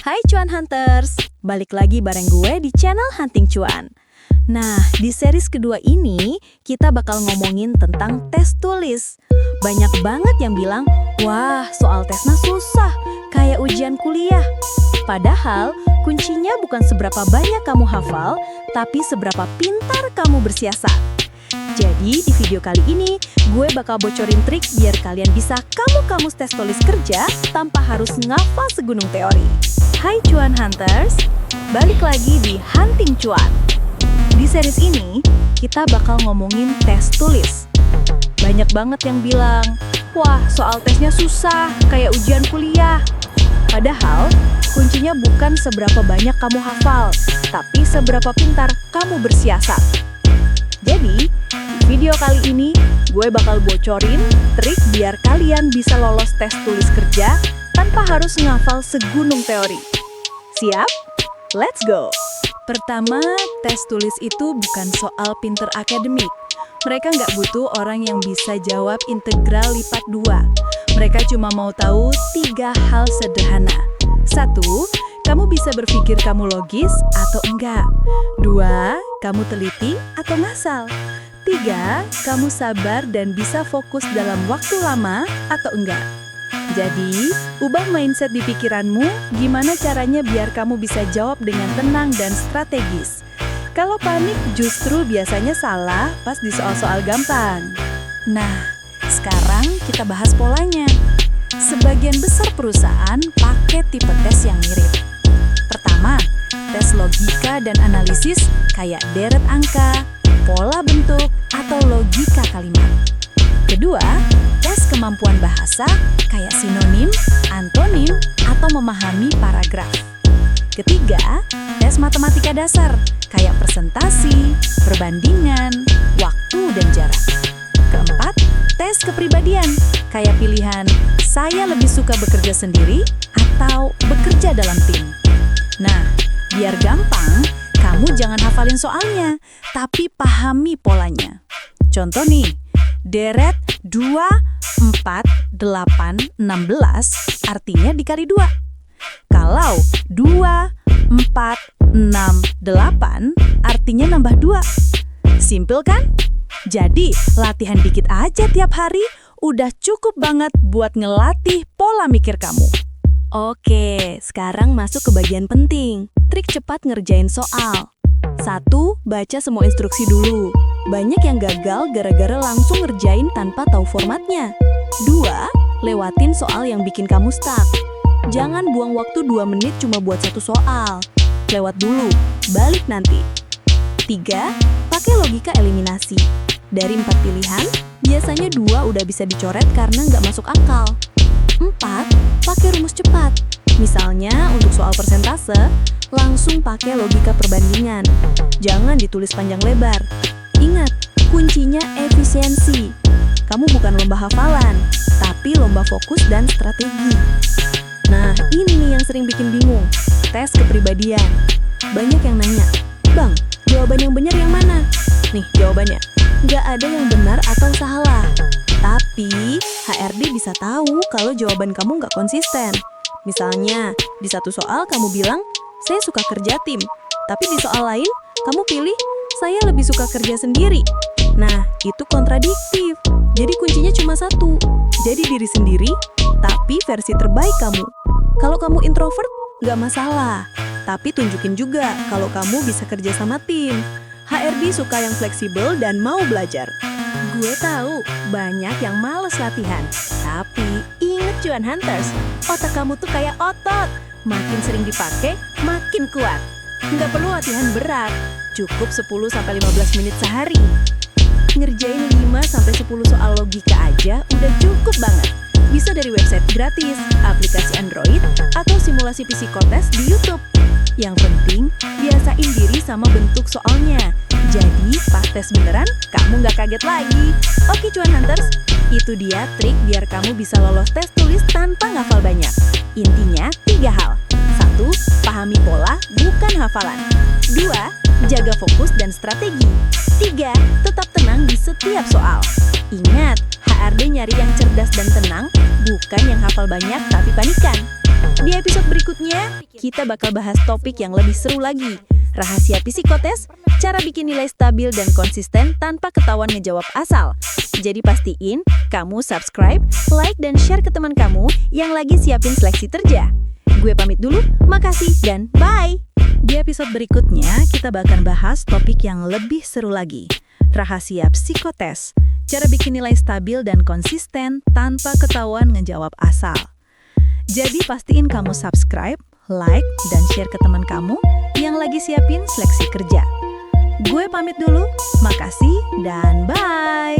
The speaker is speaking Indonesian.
Hai Cuan Hunters, balik lagi bareng gue di channel Hunting Cuan. Nah, di series kedua ini kita bakal ngomongin tentang tes tulis. Banyak banget yang bilang, wah soal tesnya susah, kayak ujian kuliah. Padahal kuncinya bukan seberapa banyak kamu hafal, tapi seberapa pintar kamu bersiasat. Jadi di video kali ini, gue bakal bocorin trik biar kalian bisa kamus tes tulis kerja tanpa harus ngafal segunung teori. Hai Cuan Hunters, balik lagi di Hunting Cuan. Di series ini, kita bakal ngomongin tes tulis. Banyak banget yang bilang, wah soal tesnya susah, kayak ujian kuliah. Padahal, kuncinya bukan seberapa banyak kamu hafal, tapi seberapa pintar kamu bersiasat. Jadi, di video kali ini, gue bakal bocorin trik biar kalian bisa lolos tes tulis kerja tanpa harus ngafal segunung teori. Siap? Let's go! Pertama, tes tulis itu bukan soal pinter akademik. Mereka nggak butuh orang yang bisa jawab integral lipat 2. Mereka cuma mau tahu 3 hal sederhana. 1, kamu bisa berpikir kamu logis atau enggak. 2, kamu teliti atau ngasal. 3, kamu sabar dan bisa fokus dalam waktu lama atau enggak. Jadi, ubah mindset di pikiranmu, gimana caranya biar kamu bisa jawab dengan tenang dan strategis. Kalau panik justru biasanya salah pas di soal-soal gampang. Nah, sekarang kita bahas polanya. Sebagian besar perusahaan pakai tipe tes yang mirip. Pertama, tes logika dan analisis kayak deret angka, pola bentuk, atau logika kalimat. Kedua, tes kemampuan bahasa kayak sinonim, antonim, atau memahami paragraf. Ketiga, tes matematika dasar kayak presentasi, perbandingan, waktu, dan jarak. Keempat, tes kepribadian kayak pilihan saya lebih suka bekerja sendiri atau bekerja dalam tim. Nah, biar gampang, kamu jangan hafalin soalnya, tapi pahami polanya. Contoh nih, deret 2, 4, 8, 16 artinya dikali 2. Kalau 2, 4, 6, 8 artinya nambah 2. Simpel kan? Jadi, latihan dikit aja tiap hari udah cukup banget buat ngelatih pola mikir kamu. Oke, sekarang masuk ke bagian penting. Trik cepat ngerjain soal. 1, baca semua instruksi dulu. Banyak yang gagal gara-gara langsung ngerjain tanpa tahu formatnya. 2, lewatin soal yang bikin kamu stuck. Jangan buang waktu 2 menit cuma buat satu soal. Lewat dulu, balik nanti. 3, pakai logika eliminasi. Dari 4 pilihan, biasanya 2 udah bisa dicoret karena nggak masuk akal. 4, pakai rumus cepat. Misalnya, untuk soal persentase, langsung pakai logika perbandingan. Jangan ditulis panjang lebar. Ingat, kuncinya efisiensi. Kamu bukan lomba hafalan, tapi lomba fokus dan strategi. Nah, ini nih yang sering bikin bingung. Tes kepribadian. Banyak yang nanya, Bang, jawaban yang benar yang mana? Nih, jawabannya. Nggak ada yang benar atau salah. Tapi, HRD bisa tahu kalau jawaban kamu nggak konsisten. Misalnya, di satu soal kamu bilang, saya suka kerja tim. Tapi di soal lain, kamu pilih, saya lebih suka kerja sendiri. Nah, itu kontradiktif. Jadi kuncinya cuma satu. Jadi diri sendiri, tapi versi terbaik kamu. Kalau kamu introvert, nggak masalah. Tapi tunjukin juga kalau kamu bisa kerja sama tim. HRD suka yang fleksibel dan mau belajar. Gue tahu, banyak yang males latihan. Tapi inget Cuan Hunters, otak kamu tuh kayak otot. Makin sering dipakai, makin kuat. Nggak perlu latihan berat, cukup 10-15 menit sehari. Ngerjain 5-10 soal logika aja udah cukup banget. Bisa dari website gratis, aplikasi Android, atau simulasi psikotes di YouTube. Yang penting, biasain diri sama bentuk soalnya. Jadi, pas tes beneran, kamu nggak kaget lagi. Oke Cuan Hunters, itu dia trik biar kamu bisa lolos tes tulis tanpa ngafal banyak. Intinya, 3 hal. 1, pahami pola, bukan hafalan. 2, jaga fokus dan strategi. 3, tetap tenang di setiap soal. Ingat, HRD nyari yang cerdas dan tenang, bukan yang hafal banyak tapi panikan. Di episode berikutnya, kita bakal bahas topik yang lebih seru lagi. Rahasia psikotes, cara bikin nilai stabil dan konsisten tanpa ketahuan ngejawab asal. Jadi pastiin kamu subscribe, like, dan share ke teman kamu yang lagi siapin seleksi terja. Gue pamit dulu, makasih, dan bye! Di episode berikutnya, kita bakal bahas topik yang lebih seru lagi. Rahasia psikotes, cara bikin nilai stabil dan konsisten tanpa ketahuan ngejawab asal. Jadi pastiin kamu subscribe, like, dan share ke teman kamu yang lagi siapin seleksi kerja. Gue pamit dulu, makasih, dan bye!